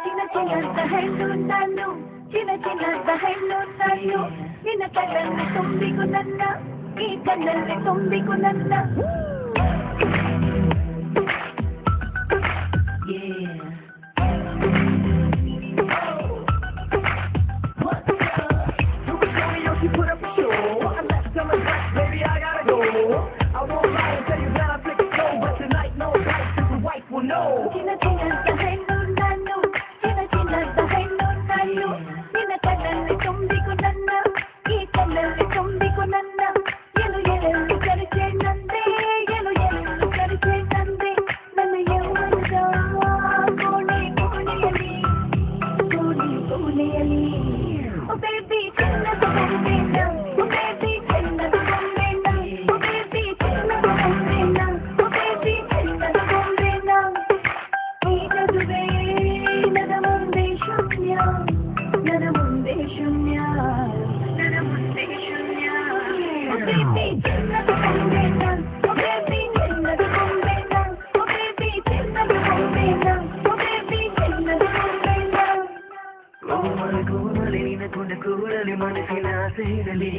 ಚಿನ್ನ ಚಿನ್ನದ ಹೆಣ್ಣು ನಾನು ಚಿನ್ನ ಚಿನ್ನದ ಹೆಣ್ಣು ನಾನು ನಿನ್ನ ಕಣ್ಣಲ್ಲಿ ತುಂಬಿಕು ನನ್ನ ಈ ಕಣ್ಣಲ್ಲಿ ತುಂಬಿಕು ನನ್ನ ಚಿನ್ನ ಚಿನ್ನದ ಹೆಣ್ಣು ನಾನು ಚಿನ್ನ ಚಿನ್ನದ ಹೆಣ್ಣು ನಾನು ನಿನ್ನ ಕಣ್ಣಲ್ಲಿ ತುಂಬಿಕು ನನ್ನ ಈ ಕಣ್ಣಲ್ಲಿ ತುಂಬಿಕು ನನ್ನ ಎಲು ಎಲೆಯಲ್ಲಿ ಕರಿಚೆ ನಂದೆ ಎಲು ಎಲೆಯಲ್ಲಿ ಕರಿಚೆ ನಂದೆ ನನ್ನ ಯೌವನದ ಕೋಣೆ ಕೋಣೆಯಲ್ಲಿ ಕೋಣೆ ಕೋಣೆಯಲ್ಲಿ ಓ ಬೇಬಿ ಚಿನ್ನದ ಗೊಂಬೆನ ಓ ಬೇಬಿ ಚಿನ್ನದ ಗೊಂಬೆನ ಓ ಬೇಬಿ ಚಿನ್ನದ ಗೊಂಬೆನ ಓ ಬೇಬಿ ಚಿನ್ನದ ಗೊಂಬೆನ ಈ ನಡುವೆ ನನ್ನ ಮುಂದೆ ಶೂನ್ಯ ನನ್ನ ಮುಂದೆ ಶೂನ್ಯ ನನ್ನ ಮುಂದೆ ಶೂನ್ಯ ಓ ಬೇಬಿ ಚಿನ್ನದ ಗೊಂಬೆನ ಓ ಬೇಬಿ ಚಿನ್ನದ ಗೊಂಬೆನ ಓ ಬೇಬಿ ಚಿನ್ನದ ಗೊಂಬೆನ ಓ ಬೇಬಿ ಚಿನ್ನದ ಗೊಂಬೆನ ಕೋಮಲಿ ನಿನಕೊಂಡ ಕೂಡಲಿ ಮನಸ್ಸಿನ ಆಸೆ ಇರಲಿ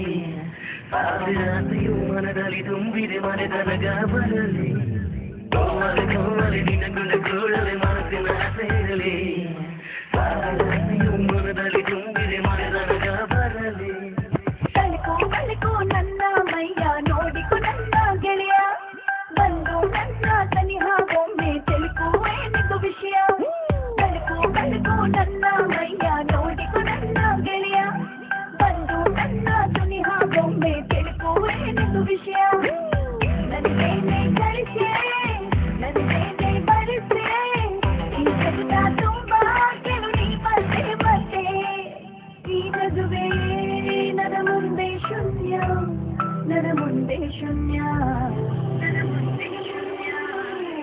ಸಾವಿರ ಆಸೆಯು ಮನದಲ್ಲಿ ತುಂಬಿದೆ ಮನೆತನಗ ಬರಲಿ ಕೋಮಲಿ ನಿನಕೊಂಡ ಕೂಡಲಿ ಮನಸ್ಸಿನ ಆಸೆ ಇರಲಿ ಸಾವಿರ ಆಸೆಯು ಮನದಲ್ಲಿ ತುಂಬಿದೆ ಮನೆತನಗ ಬರಲಿ ಕಲಿಕೋ ಕಲಿಕೋ ನನ್ನ ಮೈಯ ನೋಡಿಕೊ ನನ್ನ ಗೆಳೆಯ ಬಂದು ನನ್ನ ಸನಿಹ ಒಮ್ಮೆ ತಿಳಿಕುವೇನಿದು ವಿಷಯ ಕಲಿಕೋ ಕಲಿಕೋ ನನ್ನ ಮೈಯ ನೋಡಿಕೊ ನನ್ನ ಗೆಳೆಯ ಬಂದು ನನ್ನ ಸನಿಹ ಒಮ್ಮೆ ತಿಳಿಕುವೇನಿದು ವಿಷಯ ನನಗೇನೆ ಕಳಿಸೆ ನನಗೇನೆ ಬರಿಸೆ ಈ ಜಗತ್ತ ತುಂಬಾ ಕೆಲು ನೀ ಮತ್ತೆ ಮತ್ತೆ ಈ ನಗುವೆ ನನ್ನ ಮುಂದೆ ಶೂನ್ಯ ನನ್ನ ಮುಂದೆ ಶೂನ್ಯ ನನ್ನ ಮುಂದೆ ಶೂನ್ಯ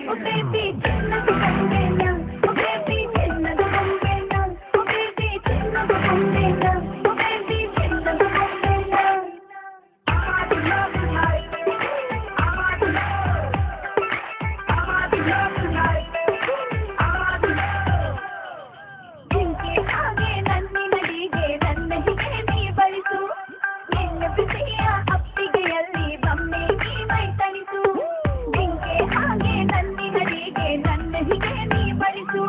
ಓ ಬೇಬಿ ಚಿನ್ನದ ಗೊಂಬೆನ ಓ ಬೇಬಿ ಚಿನ್ನದ ಗೊಂಬೆನ ಓ ಬೇಬಿ ಚಿನ್ನದ ಗೊಂಬೆನ ಓ ಬೇಬಿ ಚಿನ್ನದ ಗೊಂಬೆನ ಜಿಂಕೆ ಹಾಗೆ ನನ್ನಿನಡಿಗೆ ನನ್ನ ಹೀಗೆ ನೀ ಬಳಿಸು ನಿನ್ನ ಬಿಸಿಯ ಅಪ್ಪಿಗೆಯಲ್ಲಿ ಬೊಮ್ಮೆ ನೀ ಮೈ ತಣಿಸು ಜಿಂಕೆ ಹಾಗೆ ನನ್ನಿನಡಿಗೆ ನನ್ನ ಹೀಗೆ ನೀ ಬಳಿಸು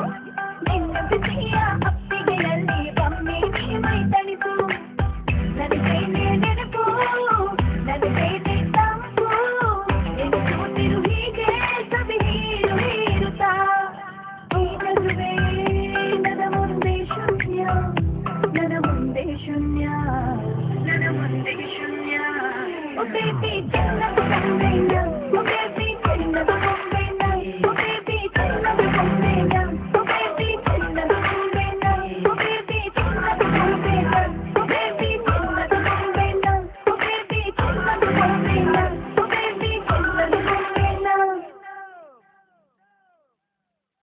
ನಿನ್ನ ಬಿಸಿಯ ಅಪ್ಪಿಗೆಯಲ್ಲಿ ಬೊಮ್ಮೆ ನೀ ಮೈ ತಣಿಸು ನನಗೇನೆ ನೆನಪು ನನಗೇನೆ ತಂಪು ಎನಿಸುತ್ತಿರು ಹೀಗೆ ಸವಿ ಹೀರು ಹೀರುತ್ತಾ ಈ ನಗುವೆ ನನ್ನ ಮುಂದೆ ಶೂನ್ಯ ನನ್ನ ಮುಂದೆ ಶೂನ್ಯ ನನ್ನ ಮುಂದೆ ಶೂನ್ಯ ಓ ಬೇಬಿ ಚಿನ್ನದ ಗೊಂಬೆನ ಓ ಬೇಬಿ